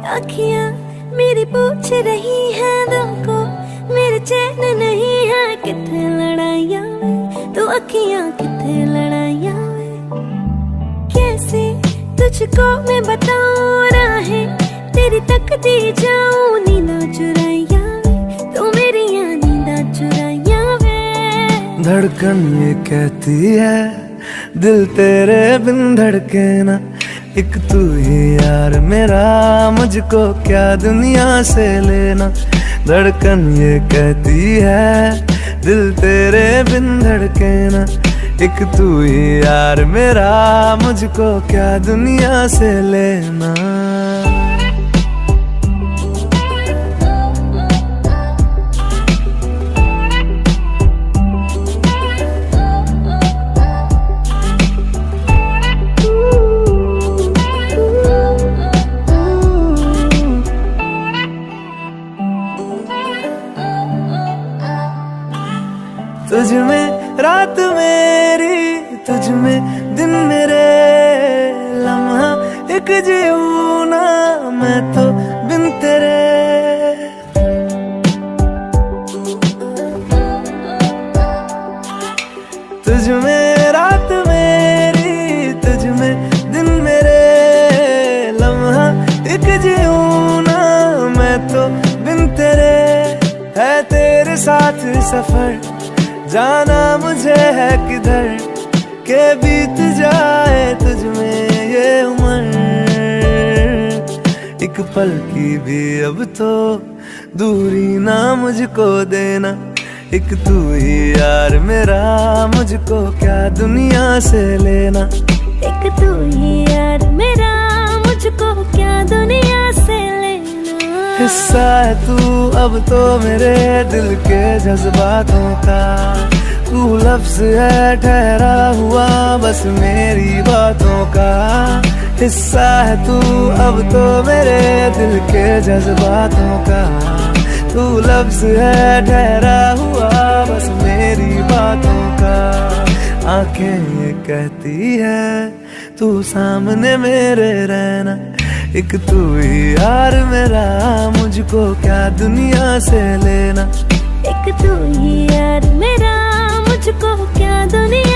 अखियां मेरी पूछ रही हैं दिल को, मेरे चैन नहीं है किथे लड़ाइयां वे, तू अखियां किथे लड़ाइयां वे। कैसे तुझको मैं बताऊं राहें तेरी तकती जाऊं, नींदा चुराइयां वे, तू मेरी नींदा चुराइयां वे। धड़कन ये कहती है दिल तेरे बिन धड़के ना, एक तू ही यार मेरा, मुझको क्या दुनिया से लेना। धड़कन ये कहती है दिल तेरे बिन धड़के ना, एक तू ही यार मेरा, मुझको क्या दुनिया से लेना। तुझ में रात मेरी, तुझ में दिन मेरे, लम्हा एक जीऊं ना मैं तो बिन तेरे। तुझ में रात मेरी, तुझ में दिन मेरे, लम्हा एक जीऊं ना मैं तो बिन तेरे। है तेरे साथ सफर जाना मुझे है किधर, के बीत जाए तुझ में ये उम्र। एक पल की भी अब तो दूरी ना मुझको देना, एक तू ही यार मेरा, मुझको क्या दुनिया से लेना। एक तू ही यार मेरा, मुझको क्या दुनिया से लेना। हिस्सा है तू अब तो मेरे दिल के जज्बातों का, तू लफ्ज है ठहरा हुआ बस मेरी बातों का। हिस्सा है तू अब तो मेरे दिल के जज्बातों का, तू लफ्ज है ठहरा हुआ बस मेरी बातों का। आंखें ये कहती है तू सामने मेरे रहना, एक तू ही यार मेरा, मुझको क्या दुनिया से लेना। एक तू ही यार मेरा, मुझको क्या दुनिया